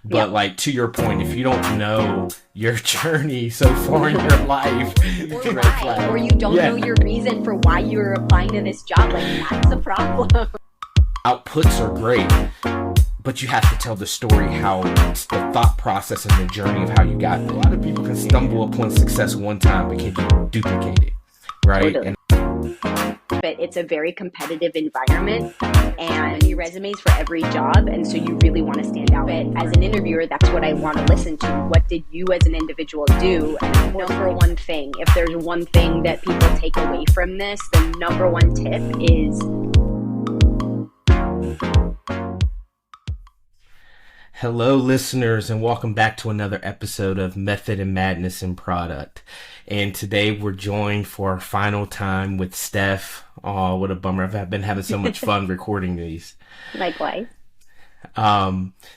But like, to your point, if you don't know your journey so far in your life, or why, or you don't know your reason for why you're applying to this job, like that's the problem. Outputs are great, but you have to tell the story, how it's the thought process and the journey of how you got there. A lot of people can stumble upon success one time, but can you duplicate it, right? Totally. But it's a very competitive environment and your resumes for every job, and so you really want to stand out. But as an interviewer, that's what I want to listen to. What did you as an individual do? And number one thing, if there's one thing that people take away from this, the number one tip is... Hello, listeners, and welcome back to another episode of Method and Madness in Product. And today we're joined for our final time with Steph. Oh, what a bummer. I've been having so much fun recording these. Likewise.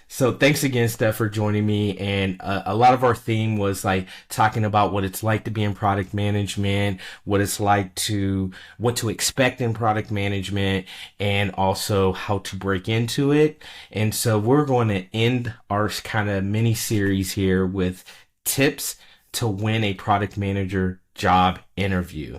So thanks again, Steph, for joining me. And a lot of our theme was like talking about what it's like to be in product management, what to expect in product management, and also how to break into it. And so we're going to end our kind of mini series here with tips to win a product manager job interview.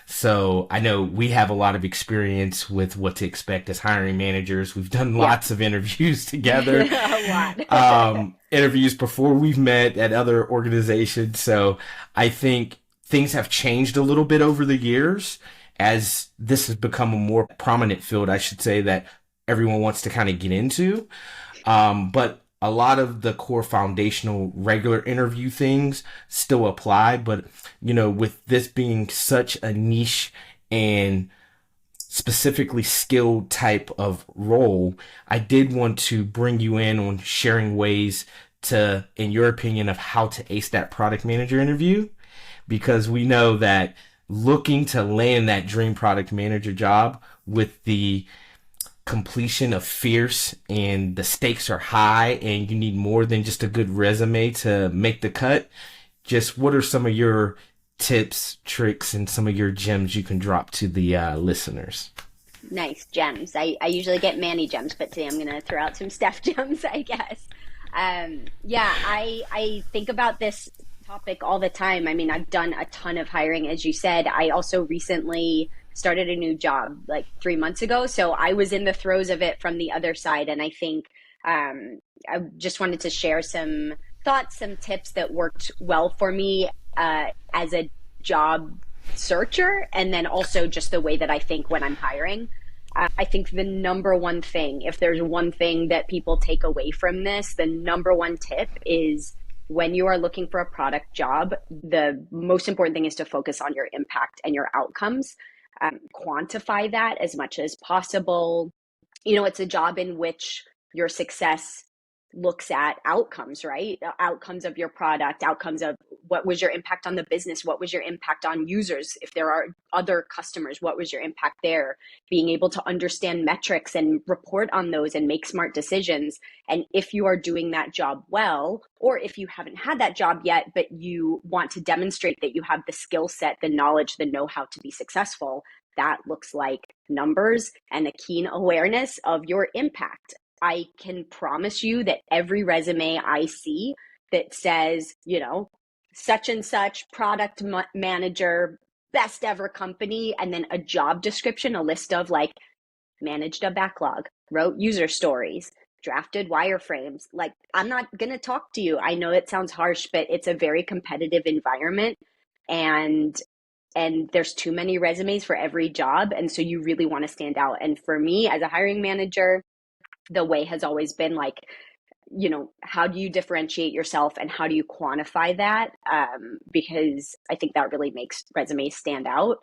So I know we have a lot of experience with what to expect as hiring managers. We've done lots of interviews together. A lot. Interviews before we've met at other organizations. So I think things have changed a little bit over the years as this has become a more prominent field, I should say, that everyone wants to kind of get into. But a lot of the core foundational regular interview things still apply, but with this being such a niche and specifically skilled type of role, I did want to bring you in on sharing ways to, in your opinion, of how to ace that product manager interview, because we know that looking to land that dream product manager job with the completion of fierce and the stakes are high and you need more than just a good resume to make the cut. Just what are some of your tips, tricks, and some of your gems you can drop to the listeners? Nice gems. I usually get Manny gems, but today I'm going to throw out some Steph gems, I guess. I think about this topic all the time. I mean, I've done a ton of hiring, as you said. I also recently started a new job like 3 months ago. So I was in the throes of it from the other side. And I think I just wanted to share some thoughts, some tips that worked well for me as a job searcher. And then also just the way that I think when I'm hiring. I think the number one thing, if there's one thing that people take away from this, the number one tip is when you are looking for a product job, the most important thing is to focus on your impact and your outcomes. Quantify that as much as possible. It's a job in which your success looks at outcomes, right? Outcomes of your product, outcomes of what was your impact on the business, what was your impact on users, if there are other customers, what was your impact there? Being able to understand metrics and report on those and make smart decisions. And if you are doing that job well, or if you haven't had that job yet, but you want to demonstrate that you have the skill set, the knowledge, the know-how to be successful, that looks like numbers and a keen awareness of your impact. I can promise you that every resume I see that says, such and such product manager, best ever company, and then a job description, a list of like managed a backlog, wrote user stories, drafted wireframes. Like, I'm not going to talk to you. I know it sounds harsh, but it's a very competitive environment and there's too many resumes for every job. And so you really want to stand out. And for me as a hiring manager, the way has always been like, how do you differentiate yourself and how do you quantify that? Because I think that really makes resumes stand out.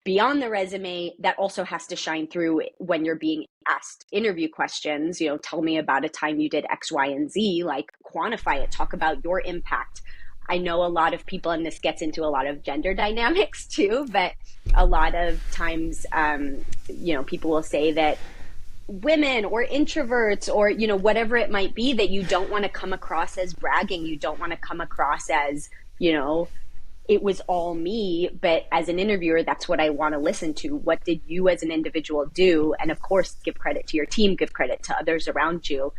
Beyond the resume, that also has to shine through when you're being asked interview questions. Tell me about a time you did X, Y, and Z, like quantify it, talk about your impact. I know a lot of people, and this gets into a lot of gender dynamics too, but a lot of times, people will say that women or introverts or, whatever it might be, that you don't want to come across as bragging. You don't want to come across as, it was all me. But as an interviewer, that's what I want to listen to. What did you as an individual do? And of course, give credit to your team, give credit to others around you.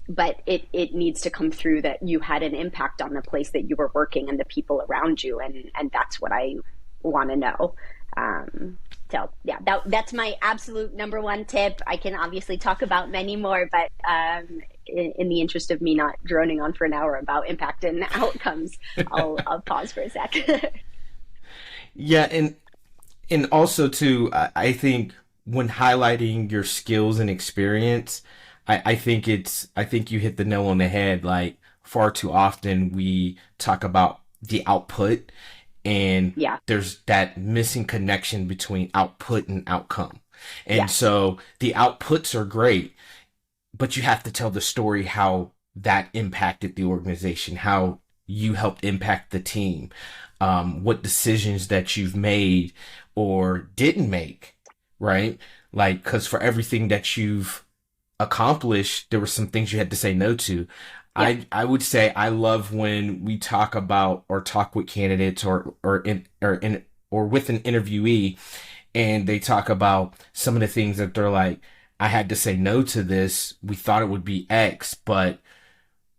but it needs to come through that you had an impact on the place that you were working and the people around you, and that's what I want to know. So yeah, that's my absolute number one tip. I can obviously talk about many more, but in the interest of me not droning on for an hour about impact and outcomes, I'll pause for a sec. Yeah, and also too, I think when highlighting your skills and experience, I think you hit the nail on the head. Like far too often we talk about the output, and Yeah. there's that missing connection between output and outcome. And Yes. so the outputs are great, but you have to tell the story how that impacted the organization, how you helped impact the team, what decisions that you've made or didn't make, right? Like, because for everything that you've accomplished, there were some things you had to say no to. Yeah. I would say I love when we talk about or talk with candidates or with an interviewee, and they talk about some of the things that they're like, I had to say no to this. We thought it would be X, but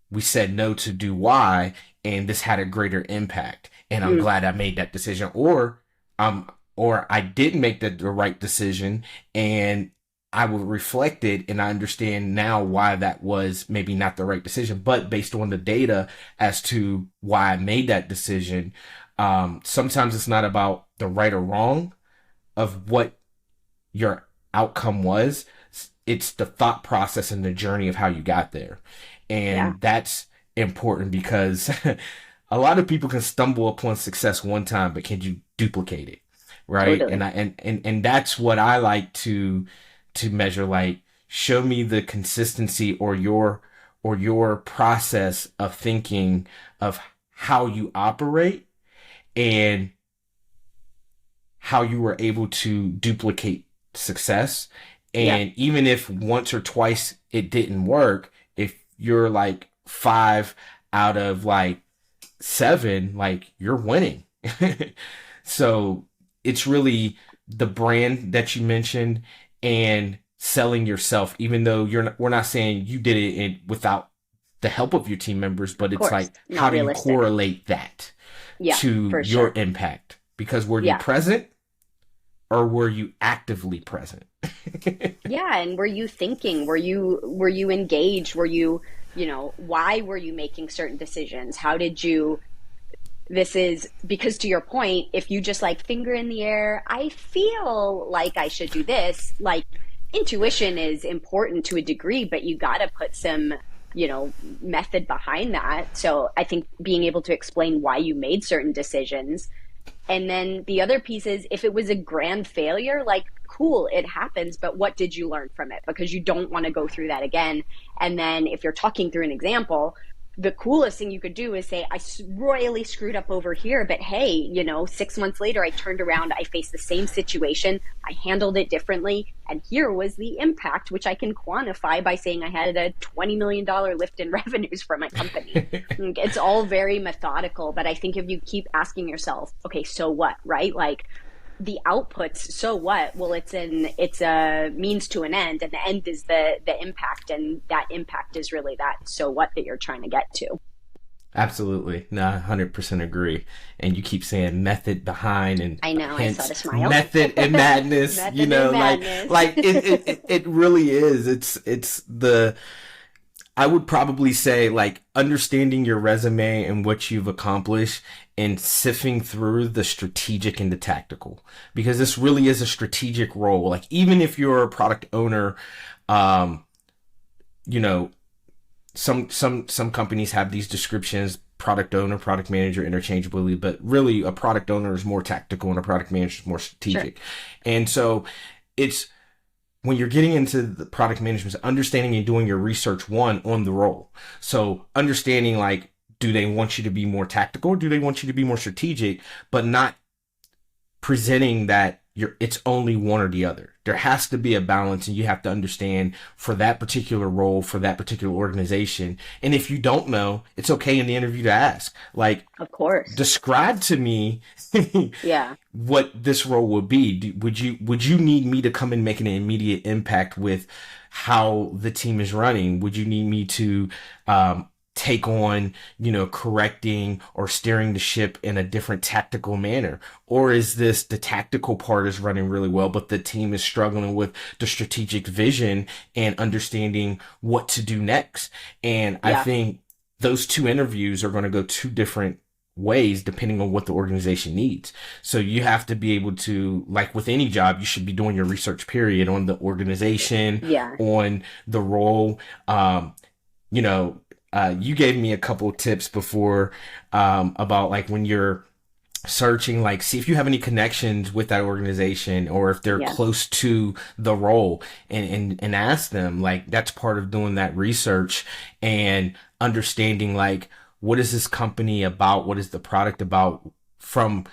we said no to do Y, and this had a greater impact. And I'm Mm, glad I made that decision. Or I didn't make the right decision, and I will reflect it, and I understand now why that was maybe not the right decision. But based on the data as to why I made that decision, sometimes it's not about the right or wrong of what your outcome was. It's the thought process and the journey of how you got there. yeah. And that's important because a lot of people can stumble upon success one time, but can you duplicate it? Right. And Totally. and that's what I like to measure. Like, show me the consistency or your process of thinking of how you operate and how you were able to duplicate success. Yeah. And even if once or twice it didn't work, if you're like 5 out of like 7, like you're winning. So it's really the brand that you mentioned and selling yourself, even though we're not saying you did it without the help of your team members, but Of it's course. like, how Not do you realistic. correlate that Yeah, to for your sure. impact? Because were you Yeah. present or were you actively present? Yeah, and were you thinking? Were you engaged? Why were you making certain decisions? How did you This is because, to your point, if you just like finger in the air, I feel like I should do this, like intuition is important to a degree, but you got to put some, method behind that. So I think being able to explain why you made certain decisions. And then the other piece is, if it was a grand failure, like cool, it happens, but what did you learn from it? Because you don't want to go through that again. And then if you're talking through an example, the coolest thing you could do is say, I royally screwed up over here, but hey, 6 months later, I turned around, I faced the same situation, I handled it differently, and here was the impact, which I can quantify by saying I had a $20 million lift in revenues for my company. It's all very methodical, but I think if you keep asking yourself, okay, so what, right? Like, the outputs, so what? Well, it's a means to an end, and the end is the impact, and that impact is really that so what that you're trying to get to. Absolutely. No, 100% agree. And you keep saying method behind and I know, I saw hence the smile. method and madness, Method and madness. like it really is. It's the, I would probably say like understanding your resume and what you've accomplished and sifting through the strategic and the tactical, because this really is a strategic role. Like even if you're a product owner, um, you know, some companies have these descriptions: product owner, product manager, interchangeably, but really a product owner is more tactical and a product manager is more Sure. strategic. And so it's when you're getting into the product management, understanding and doing your research on the role. So understanding, like, do they want you to be more tactical or do they want you to be more strategic, but not presenting that it's only one or the other. There has to be a balance, and you have to understand for that particular role, for that particular organization. And if you don't know, it's okay in the interview to ask. Like, Of course. describe to me Yeah. what this role would be. Would you need me to come and make an immediate impact with how the team is running? Would you need me to take on, correcting or steering the ship in a different tactical manner? Or is this the tactical part is running really well, but the team is struggling with the strategic vision and understanding what to do next? And I Yeah. think those two interviews are going to go two different ways depending on what the organization needs. So you have to be able to, like with any job, you should be doing your research period on the organization, Yeah. on the role. You know, you gave me a couple tips before about like when you're searching, like see if you have any connections with that organization or if they're Yeah. close to the role, and ask them. Like that's part of doing that research and understanding like what is this company about? What is the product about? From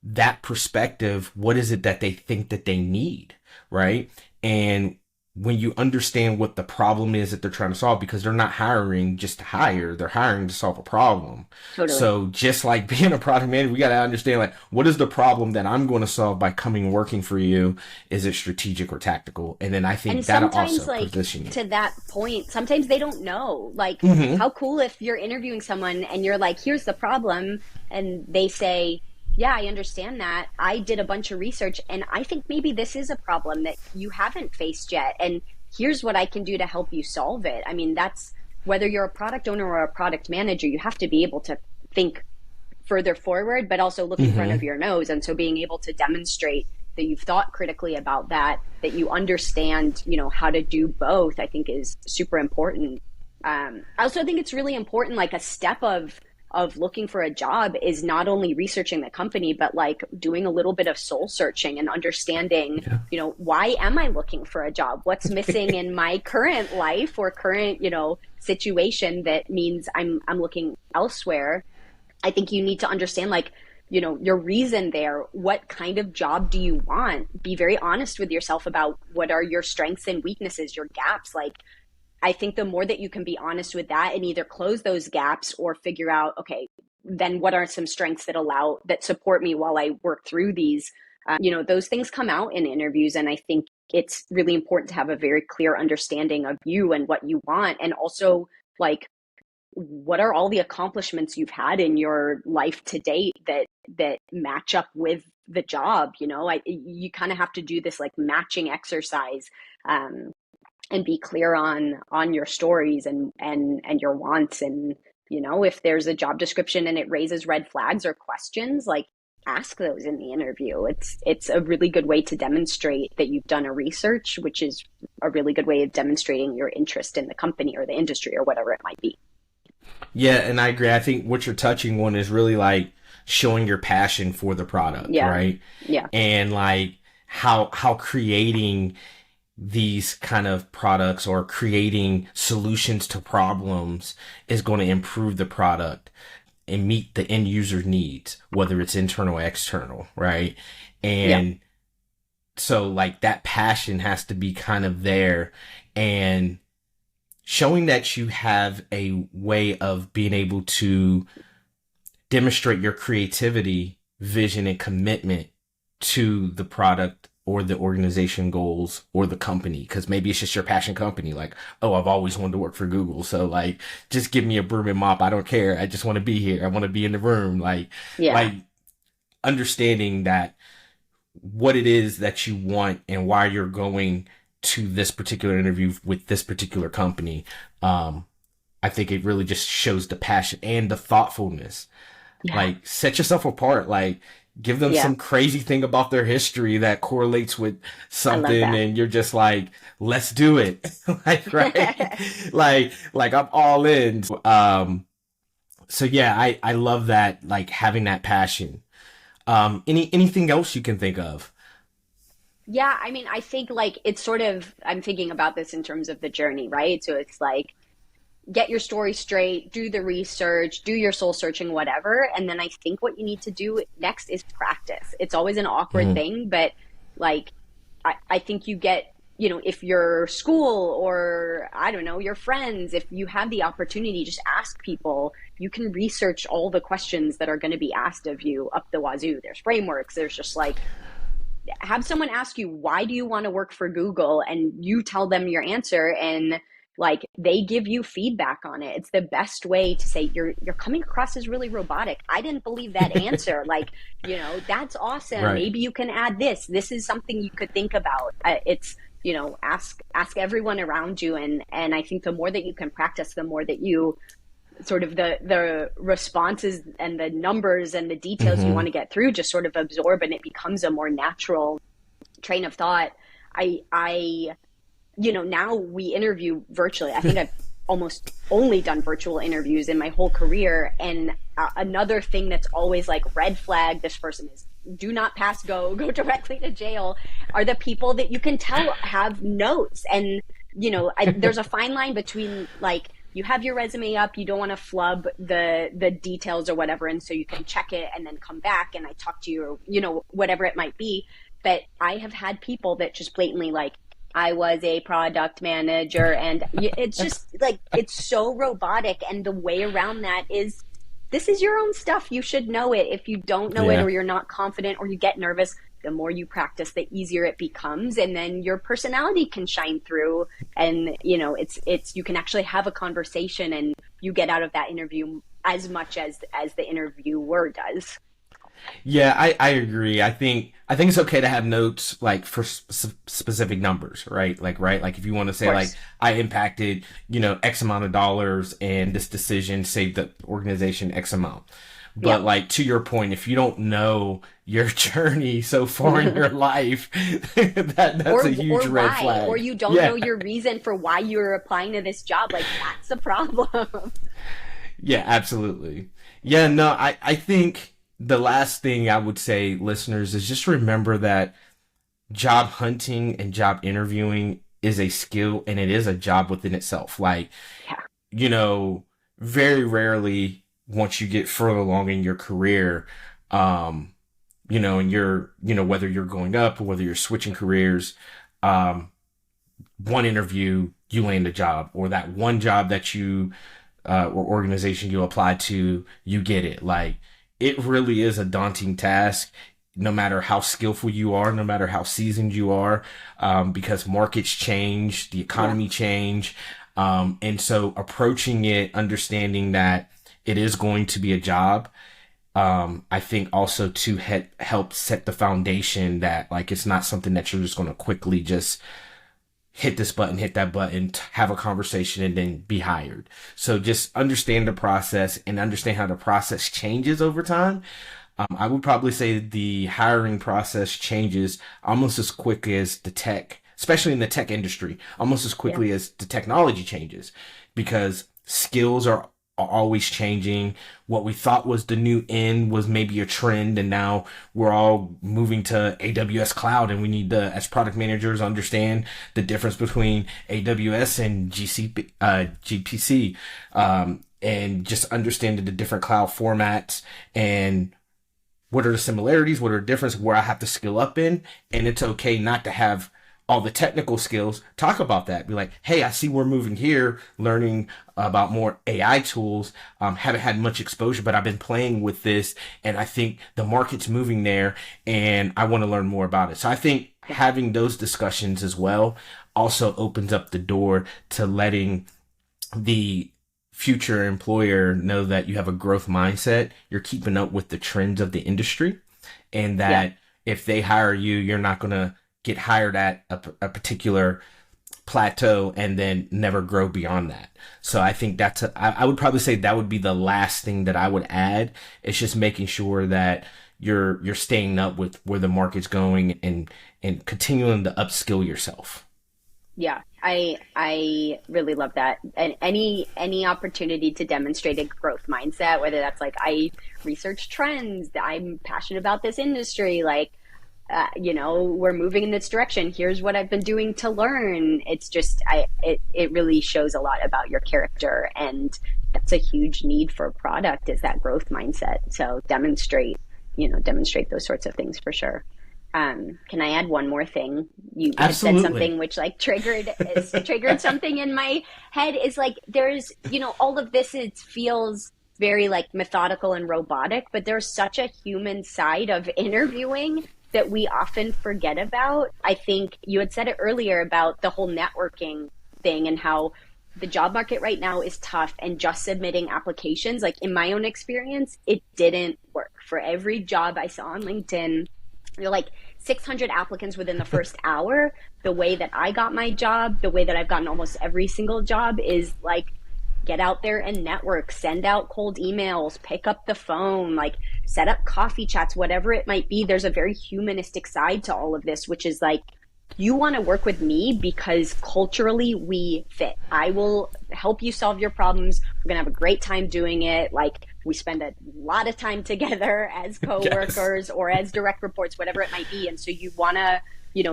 that perspective, what is it that they think that they need, right? And when you understand what the problem is that they're trying to solve, because they're not hiring just to hire, they're hiring to solve a problem. Totally. So just like being a product manager, we got to understand like what is the problem that I'm going to solve by coming working for you? Is it strategic or tactical? And then I think And that'll sometimes, also like, position you. to that point, sometimes they don't know. Like, Mm-hmm. how cool if you're interviewing someone and you're like, here's the problem. And they say, yeah, I understand that. I did a bunch of research and I think maybe this is a problem that you haven't faced yet. And here's what I can do to help you solve it. I mean, that's whether you're a product owner or a product manager, you have to be able to think further forward, but also look in front Mm-hmm. of your nose. And so being able to demonstrate that you've thought critically about that, that you understand, how to do both, I think is super important. I also think it's really important, like a step of looking for a job is not only researching the company, but like doing a little bit of soul searching and understanding, Yeah. why am I looking for a job? What's missing in my current life or current, situation that means I'm looking elsewhere. I think you need to understand like, your reason there. What kind of job do you want? Be very honest with yourself about what are your strengths and weaknesses, your gaps. Like, I think the more that you can be honest with that and either close those gaps or figure out, okay, then what are some strengths that support me while I work through these, those things come out in interviews. And I think it's really important to have a very clear understanding of you and what you want. And also like, what are all the accomplishments you've had in your life to date that match up with the job? You kind of have to do this like matching exercise, and be clear on your stories and your wants. And if there's a job description and it raises red flags or questions, like ask those in the interview. It's a really good way to demonstrate that you've done a research, which is a really good way of demonstrating your interest in the company or the industry or whatever it might be. Yeah, and I agree. I think what you're touching on is really like showing your passion for the product, Yeah. right? Yeah. And like how creating these kind of products or creating solutions to problems is going to improve the product and meet the end user needs, whether it's internal or external, right? Yeah. And so like that passion has to be kind of there, and showing that you have a way of being able to demonstrate your creativity, vision, and commitment to the product or the organization goals or the company. Because maybe it's just your passion company. Like, oh, I've always wanted to work for Google. So like, just give me a broom and mop. I don't care. I just want to be here. I want to be in the room. Yeah. Like understanding that what it is that you want and why you're going to this particular interview with this particular company. I think it really just shows the passion and the thoughtfulness. Yeah. Like set yourself apart. Like give them Yeah. some crazy thing about their history that correlates with I love something, that. and you're just like, let's do it. Like right. Like I'm all in. So yeah, I love that, like having that passion. Anything else you can think of? Yeah, I mean, I think like it's sort of, I'm thinking about this in terms of the journey, right? So it's like get your story straight, do the research, do your soul searching, whatever. And then I think what you need to do next is practice. It's always an awkward Mm-hmm. thing, but like I think you get, if your school or I don't know, your friends, if you have the opportunity, just ask people. You can research all the questions that are going to be asked of you up the wazoo. There's frameworks. There's just like, have someone ask you, why do you want to work for Google? And you tell them your answer, and like they give you feedback on it. It's the best way to say you're coming across as really robotic. I didn't believe that answer. Like, that's awesome. Right. Maybe you can add this. This is something you could think about. It's, ask everyone around you, and I think the more that you can practice, the more that you sort of the responses and the numbers and the details you Mm-hmm. want to get through just sort of absorb, and it becomes a more natural train of thought. I now we interview virtually. I think I've almost only done virtual interviews in my whole career. And another thing that's always like red flag, this person is do not pass go directly to jail, are the people that you can tell have notes. And, there's a fine line between like, you have your resume up, you don't want to flub the details or whatever, and so you can check it and then come back and I talk to you, or whatever it might be. But I have had people that just blatantly like, I was a product manager, and it's just like, it's so robotic. And the way around that is, this is your own stuff. You should know it. If you don't know it, Yeah. or you're not confident, or you get nervous, the more you practice, the easier it becomes. And then your personality can shine through, and, it's, you can actually have a conversation, and you get out of that interview as much as the interviewer does. Yeah, I agree. I think it's okay to have notes like for specific numbers, right? Like if you want to Of say like course. I impacted, X amount of dollars and this decision saved the organization X amount. Yeah. But like to your point, if you don't know your journey so far in your life, that's a Or huge red why, or flag. you don't know Yeah. your reason for why you're applying to this job. Like, that's a problem. Yeah, absolutely. Yeah, no, I think the last thing I would say, listeners, is just remember that job hunting and job interviewing is a skill and it is a job within itself. Like, Yeah. you know, very rarely once you get further along in your career, um, and you're, whether you're going up or whether you're switching careers, um, one interview, you land a job, or that one job that you or organization you apply to, you get it. Like, it really is a daunting task, no matter how skillful you are, no matter how seasoned you are, because markets change, the Yeah. economy change. And so approaching it, understanding that it is going to be a job, I think also to help set the foundation that like it's not something that you're just going to quickly just hit this button, hit that button, have a conversation, and then be hired. So just understand the process and understand how the process changes over time. I would probably say the hiring process changes almost as quickly as the tech, especially in the tech industry, almost as Yeah. quickly as the technology changes, because skills are always changing. What we thought was the new end was maybe a trend, and now we're all moving to AWS cloud, and we need to, as product managers, understand the difference between AWS and GPC, and just understanding the different cloud formats and what are the similarities, what are the differences, where I have to skill up in. And it's okay not to have all the technical skills. Talk about that. Be like, hey, I see we're moving here, learning about more AI tools. Haven't had much exposure, but I've been playing with this, and I think the market's moving there, and I want to learn more about it. So I think having those discussions as well also opens up the door to letting the future employer know that you have a growth mindset, you're keeping up with the trends of the industry, and Yeah. that if they hire you, you're not going to get hired at a particular plateau and then never grow beyond that. So I think I would probably say that would be the last thing that I would add. It's just making sure that you're staying up with where the market's going, and continuing to upskill yourself. Yeah, I really love that. And any opportunity to demonstrate a growth mindset, whether that's like I research trends, I'm passionate about this industry, like we're moving in this direction. Here's what I've been doing to learn. It's just it really shows a lot about your character, and that's a huge need for a product, is that growth mindset. So demonstrate those sorts of things for sure. Can I add one more thing? You had said Absolutely. something which like triggered something in my head. Is like there's all of this, it feels very like methodical and robotic, but there's such a human side of interviewing that we often forget about. I think you had said it earlier about the whole networking thing and how the job market right now is tough, and just submitting applications, like in my own experience, it didn't work. For every job I saw on LinkedIn, you're like 600 applicants within the first hour. The way that I got my job, the way that I've gotten almost every single job, is like get out there and network, send out cold emails, pick up the phone, like set up coffee chats, whatever it might be. There's a very humanistic side to all of this, which is like, you want to work with me because culturally we fit. I will help you solve your problems. We're going to have a great time doing it. Like, we spend a lot of time together as coworkers Yes. or as direct reports, whatever it might be. And so you want to,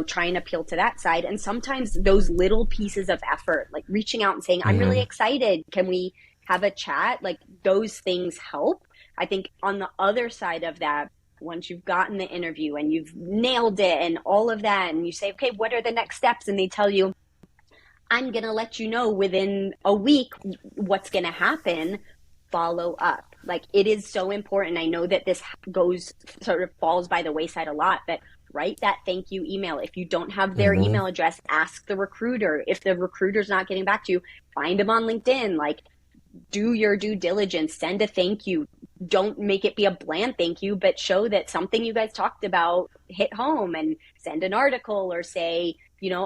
try and appeal to that side. And sometimes those little pieces of effort, like reaching out and saying, I'm really Mhm. excited, can we have a chat? Like, those things help. I think on the other side of that, once you've gotten the interview and you've nailed it and all of that, and you say, okay, what are the next steps? And they tell you, I'm going to let you know within a week what's going to happen. Follow up. Like, it is so important. I know that this goes sort of falls by the wayside a lot, but write that thank you email. If you don't have their Mhm. email address, ask the recruiter. If the recruiter's not getting back to you, find them on LinkedIn. Like, do your due diligence, send a thank you. Don't make it be a bland thank you, but show that something you guys talked about hit home, and send an article or say,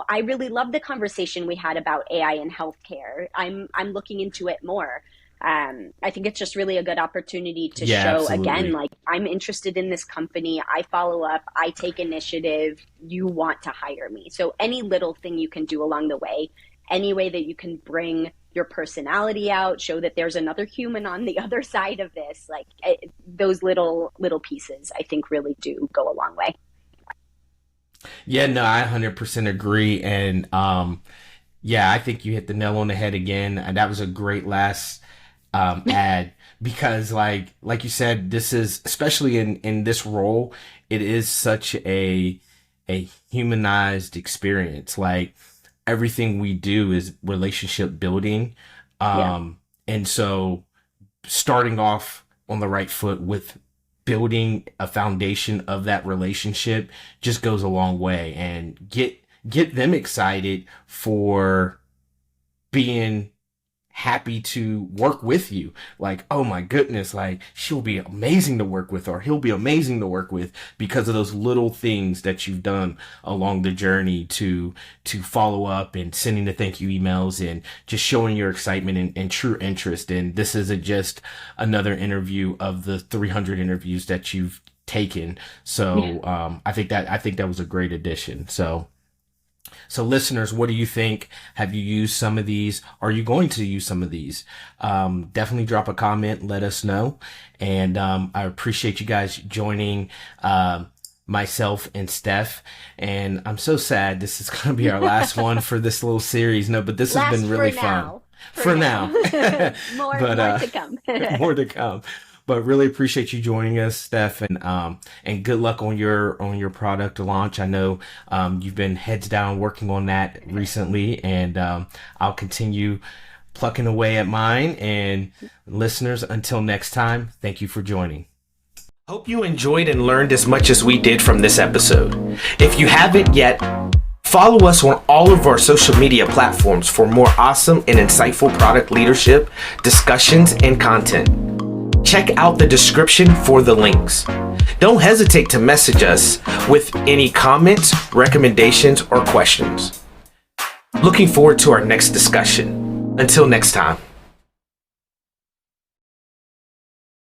I really love the conversation we had about AI in healthcare. I'm looking into it more. I think it's just really a good opportunity to Yeah, show again, absolutely. like, I'm interested in this company. I follow up. I take initiative. You want to hire me. So any little thing you can do along the way, any way that you can bring your personality out, show that there's another human on the other side of this, like those little pieces, I think really do go a long way. Yeah, no, I 100% agree. And yeah, I think you hit the nail on the head again. And that was a great last ad, because like you said, this is, especially in this role, it is such a humanized experience. Like, everything we do is relationship building. Yeah. And so starting off on the right foot with building a foundation of that relationship just goes a long way, and get them excited for being happy to work with you. Like, oh my goodness, like, she'll be amazing to work with, or he'll be amazing to work with, because of those little things that you've done along the journey to follow up and sending the thank you emails and just showing your excitement and true interest. And this isn't just another interview of the 300 interviews that you've taken. So I think that was a great addition. So listeners, what do you think? Have you used some of these? Are you going to use some of these? Definitely drop a comment, let us know. And I appreciate you guys joining myself and Steph. And I'm so sad this is going to be our last one for this little series. No, but this has Last been for really fun. now. For For now. now. more But more to come. more to come. But really appreciate you joining us, Steph, and good luck on your product launch. I know you've been heads down working on that recently, and I'll continue plucking away at mine. And listeners, until next time, thank you for joining. Hope you enjoyed and learned as much as we did from this episode. If you haven't yet, follow us on all of our social media platforms for more awesome and insightful product leadership, discussions, and content. Check out the description for the links. Don't hesitate to message us with any comments, recommendations, or questions. Looking forward to our next discussion. Until next time.